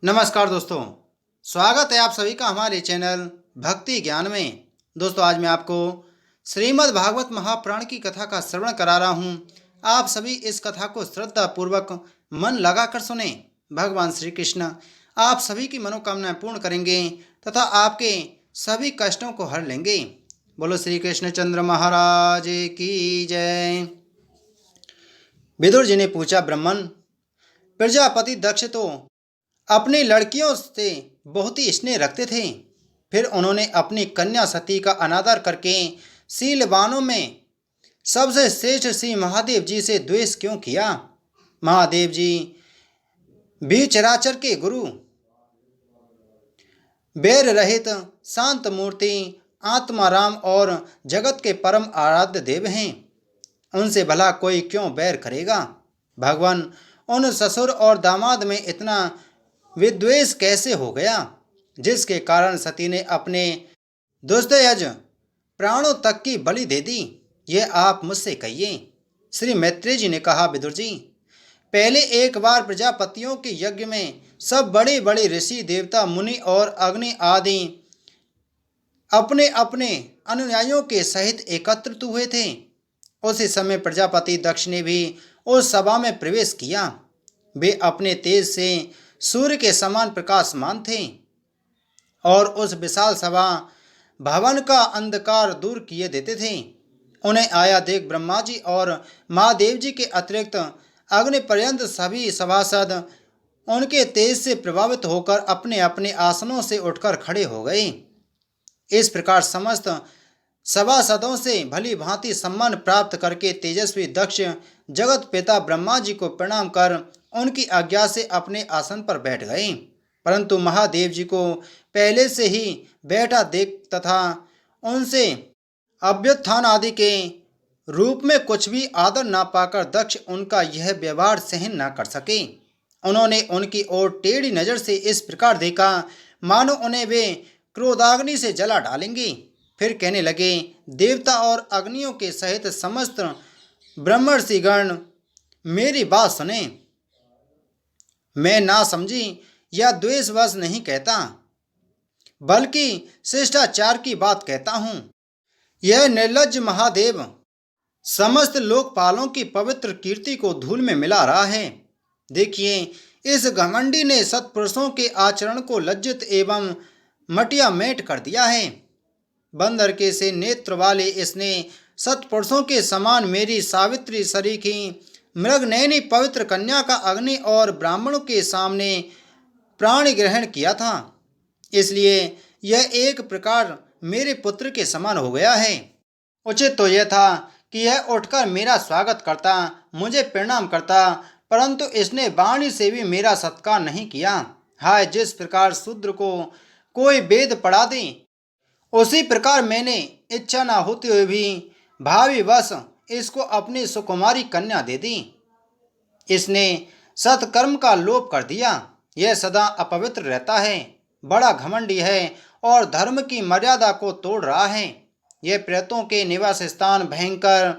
नमस्कार दोस्तों, स्वागत है आप सभी का हमारे चैनल भक्ति ज्ञान में। दोस्तों, आज मैं आपको श्रीमद् भागवत महापुराण की कथा का श्रवण करा रहा हूँ। आप सभी इस कथा को श्रद्धा पूर्वक मन लगाकर सुने। भगवान श्री कृष्ण आप सभी की मनोकामनाएं पूर्ण करेंगे तथा आपके सभी कष्टों को हर लेंगे। बोलो श्री कृष्णचंद्र महाराज की जय। विदुर जी ने पूछा, ब्राह्मण, प्रजापति दक्ष तो अपनी लड़कियों से बहुत ही स्नेह रखते थे, फिर उन्होंने अपनी कन्या सती का अनादर करके शीलवानों में सबसे श्रेष्ठ श्री महादेव जी से द्वेष क्यों किया? महादेव जी भी चराचर के गुरु, बैर रहित शांत मूर्ति, आत्माराम और जगत के परम आराध्य देव हैं। उनसे भला कोई क्यों बैर करेगा? भगवान, उन ससुर और दामाद में इतना विद्वेष कैसे हो गया, जिसके कारण सती ने अपने दुस्सहज प्राणों तक की बलि दे दी? यह आप मुझसे कहिए। श्री मैत्रेय जी ने कहा, विदुर जी, पहले एक बार प्रजापतियों के यज्ञ में सब बड़े बड़े ऋषि, देवता, मुनि और अग्नि आदि अपने अपने अनुयायियों के सहित एकत्रित हुए थे। उसी समय प्रजापति दक्ष ने भी उस सभा में प्रवेश किया। वे अपने तेज से सूर्य के समान प्रकाशमान थे और उस विशाल सभा भवन का अंधकार दूर किए देते थे। उन्हें आया देख ब्रह्मा जी और महादेव जी के अतिरिक्त अग्नि पर्यंत सभी सभासद उनके तेज से प्रभावित होकर अपने अपने आसनों से उठकर खड़े हो गए। इस प्रकार समस्त सभासदों से भली भांति सम्मान प्राप्त करके तेजस्वी दक्ष जगत पिता ब्रह्मा जी को प्रणाम कर उनकी आज्ञा से अपने आसन पर बैठ गए। परंतु महादेव जी को पहले से ही बैठा देख तथा उनसे अभ्युत्थान आदि के रूप में कुछ भी आदर ना पाकर दक्ष उनका यह व्यवहार सहन न कर सके। उन्होंने उनकी ओर टेढ़ी नजर से इस प्रकार देखा मानो उन्हें वे क्रोधाग्नि से जला डालेंगे। फिर कहने लगे, देवता और अग्नियों के सहित समस्त ब्रह्मर्षिगण मेरी बात सुने। मैं ना समझी या द्वेषवश नहीं कहता, बल्कि शिष्टाचार की बात कहता हूँ। यह निर्लज्ज महादेव समस्त लोकपालों की पवित्र कीर्ति को धूल में मिला रहा है। देखिए, इस घमंडी ने सत्पुरुषों के आचरण को लज्जित एवं मटिया मेट कर दिया है। बंदर के से नेत्र वाले इसने सत्पुरुषों के समान मेरी सावित्री सरीखी मृगनयनी पवित्र कन्या का अग्नि और ब्राह्मणों के सामने प्राण ग्रहण किया था। इसलिए यह एक प्रकार मेरे पुत्र के समान हो गया है। उचित तो यह था कि यह उठकर मेरा स्वागत करता, मुझे प्रणाम करता, परंतु इसने वाणी से भी मेरा सत्कार नहीं किया। हाय, जिस प्रकार शूद्र को कोई वेद पढ़ा दे, उसी प्रकार मैंने इच्छा न होते हुए भी भावी वश इसको अपनी सुकुमारी कन्या दे दी। इसने सत्कर्म का लोप कर दिया। यह सदा अपवित्र रहता है, बड़ा घमंडी है और धर्म की मर्यादा को तोड़ रहा है। यह प्रेतों के निवास स्थान भयंकर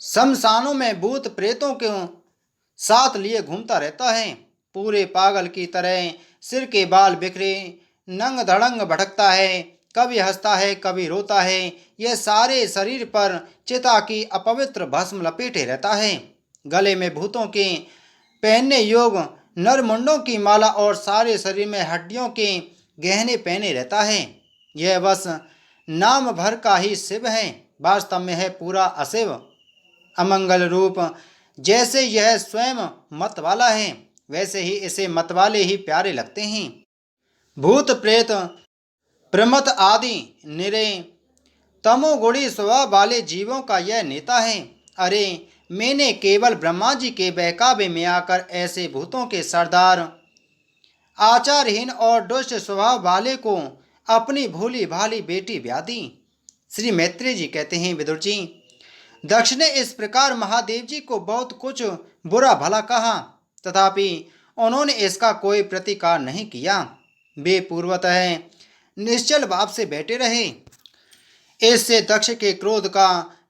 शमशानों में भूत प्रेतों के साथ लिए घूमता रहता है। पूरे पागल की तरह सिर के बाल बिखरे नंग धड़ंग भटकता है, कभी हंसता है कभी रोता है। यह सारे शरीर पर चिता की अपवित्र भस्म लपेटे रहता है। गले में भूतों के पहनने योग्य नरमुंडों की माला और सारे शरीर में हड्डियों के गहने पहने रहता है। यह बस नाम भर का ही शिव है, वास्तव में है पूरा अशिव। अमंगल रूप जैसे यह स्वयं मत वाला है, वैसे ही इसे मतवाले ही प्यारे लगते हैं। भूत प्रेत प्रमथ आदि निरे तमोगुणी स्वभाव वाले जीवों का यह नेता है। अरे, मैंने केवल ब्रह्मा जी के बहकावे में आकर ऐसे भूतों के सरदार, आचारहीन और दुष्ट स्वभाव वाले को अपनी भोली भाली बेटी ब्याह दी। श्री मैत्रेय जी कहते हैं, विदुर जी, दक्ष ने इस प्रकार महादेव जी को बहुत कुछ बुरा भला कहा, तथापि उन्होंने इसका कोई प्रतिकार नहीं किया। वे पूर्वतः निश्चल भाव से बैठे रहे। इससे दक्ष के क्रोध का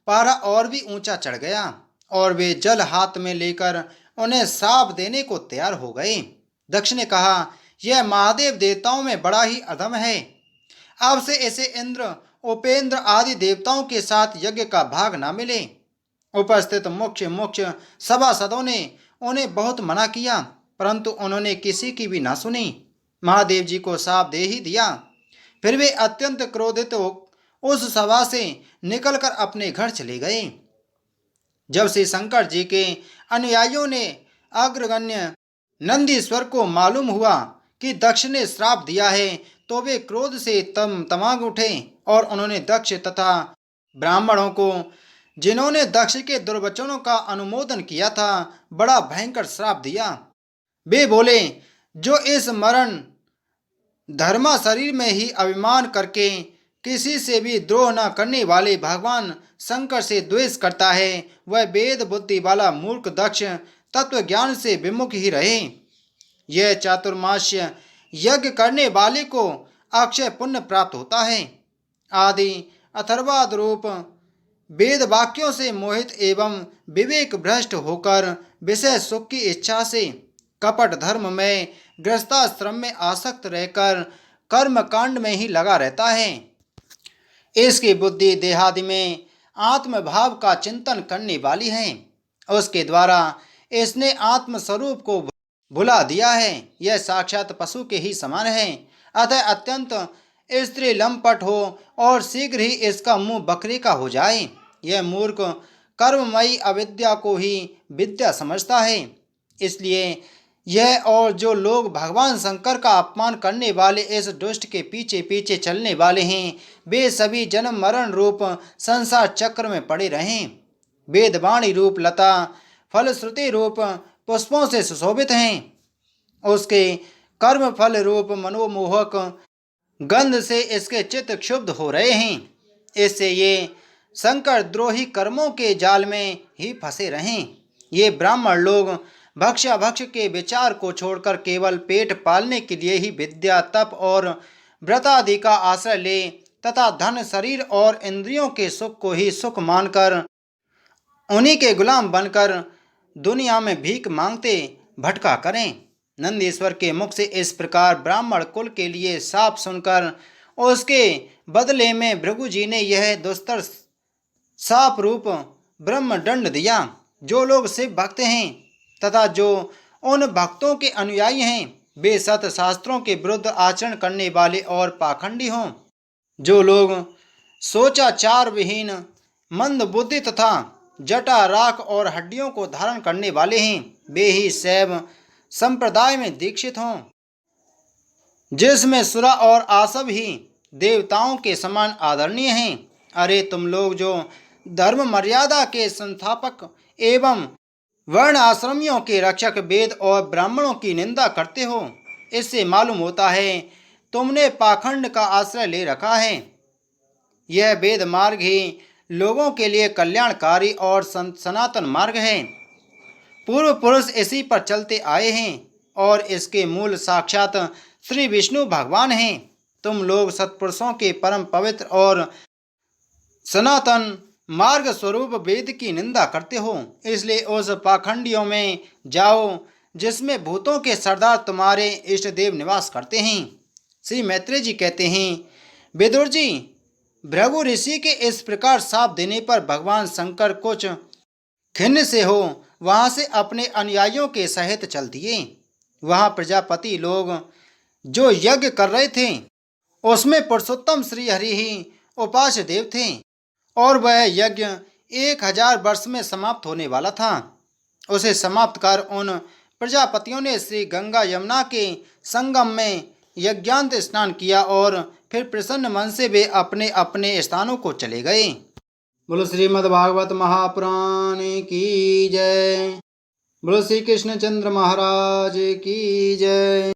पारा और भी ऊंचा चढ़ गया और वे जल हाथ में लेकर उन्हें साप देने को तैयार हो गए। दक्ष ने कहा, यह महादेव देवताओं में बड़ा ही अधम है। अब से ऐसे इंद्र, उपेंद्र आदि देवताओं के साथ यज्ञ का भाग न मिले। उपस्थित मुख्य मुख्य सभासदों ने उन्हें बहुत मना किया, परंतु उन्होंने किसी की भी ना सुनी। महादेव जी को शाप दे ही दिया। फिर वे अत्यंत क्रोधित हो उस सभा से निकलकर अपने घर चले गए। जब श्री शंकर जी के अनुयायियों ने अग्रगण्य नंदीश्वर को मालूम हुआ कि दक्ष ने श्राप दिया है, तो वे क्रोध से तमाग उठे और उन्होंने दक्ष तथा ब्राह्मणों को, जिन्होंने दक्ष के दुर्वचनों का अनुमोदन किया था, बड़ा भयंकर श्राप दिया। वे बोले, जो इस मरण धर्मा शरीर में ही अभिमान करके किसी से भी द्रोह न करने वाले भगवान शंकर से द्वेष करता है, वह वेद बुद्धि वाला मूर्ख दक्ष तत्व ज्ञान से विमुख ही रहे। यह चातुर्मास्य यज्ञ करने वाले को अक्षय पुण्य प्राप्त होता है। आदि अथर्वाद रूप वेद वाक्यों से मोहित एवं विवेक भ्रष्ट होकर विषय सुख की इच्छा से कपट धर्म में गृहस्थाश्रम में आसक्त रहकर कर्म कांड में ही लगा रहता है। इसकी बुद्धि देहादि में आत्मभाव का चिंतन करने वाली है। उसके द्वारा इसने आत्म स्वरूप को भुला दिया है। यह साक्षात पशु के ही समान है। अतः अत्यंत स्त्री लंपट हो और शीघ्र ही इसका मुंह बकरी का हो जाए। यह मूर्ख कर्ममयी अविद्या को ही विद्या समझता है। इसलिए यह और जो लोग भगवान शंकर का अपमान करने वाले इस दुष्ट के पीछे पीछे चलने वाले हैं, वे सभी जन्म मरण रूप संसार चक्र में पड़े रहें। वेदवाणी रूप लता फलश्रुति रूप पुष्पों से सुशोभित हैं। उसके कर्म फल रूप मनोमोहक गंध से इसके चित्त क्षुब्ध हो रहे हैं। इससे ये शंकर द्रोही कर्मों के जाल में ही फंसे रहें। ये ब्राह्मण लोग भक्ष्याभक्ष के विचार को छोड़कर केवल पेट पालने के लिए ही विद्या, तप और व्रतादि का आश्रय ले तथा धन, शरीर और इंद्रियों के सुख को ही सुख मानकर उन्हीं के गुलाम बनकर दुनिया में भीख मांगते भटका करें। नंदीश्वर के मुख से इस प्रकार ब्राह्मण कुल के लिए शाप सुनकर उसके बदले में भृगु जी ने यह दुस्तर शाप रूप ब्रह्मदंड दिया। जो लोग शिव भक्त हैं तथा जो उन भक्तों के अनुयायी हैं, वे सत शास्त्रों के विरुद्ध आचरण करने वाले और पाखंडी हों। जो लोग सोचाचार विहीन, मंद बुद्धि तथा जटा, राख और हड्डियों को धारण करने वाले हैं, वे ही शैव संप्रदाय में दीक्षित हों, जिसमें सुरा और आसव ही देवताओं के समान आदरणीय हैं। अरे तुम लोग जो धर्म मर्यादा के संस्थापक एवं वर्ण आश्रमियों के रक्षक वेद और ब्राह्मणों की निंदा करते हो, इससे मालूम होता है तुमने पाखंड का आश्रय ले रखा है। यह वेद मार्ग ही लोगों के लिए कल्याणकारी और सनातन मार्ग है। पूर्व पुरुष इसी पर चलते आए हैं और इसके मूल साक्षात श्री विष्णु भगवान हैं। तुम लोग सत्पुरुषों के परम पवित्र और सनातन मार्ग स्वरूप वेद की निंदा करते हो। इसलिए उस पाखंडियों में जाओ जिसमें भूतों के सरदार तुम्हारे इष्ट देव निवास करते हैं। श्री मैत्रेय जी कहते हैं, विदुर जी, भृगु ऋषि के इस प्रकार शाप देने पर भगवान शंकर कुछ खिन्न से हो वहां से अपने अनुयायियों के सहित चल दिए। वहां प्रजापति लोग जो यज्ञ कर रहे थे उसमें पुरुषोत्तम श्री हरि ही उपास्य देव थे और वह यज्ञ 1000 वर्ष में समाप्त होने वाला था। उसे समाप्त कर उन प्रजापतियों ने श्री गंगा यमुना के संगम में यज्ञांत स्नान किया और फिर प्रसन्न मन से वे अपने अपने स्थानों को चले गए। बोलो श्रीमद् भागवत महापुराण की जय। बोलो श्री कृष्णचंद्र महाराज की जय।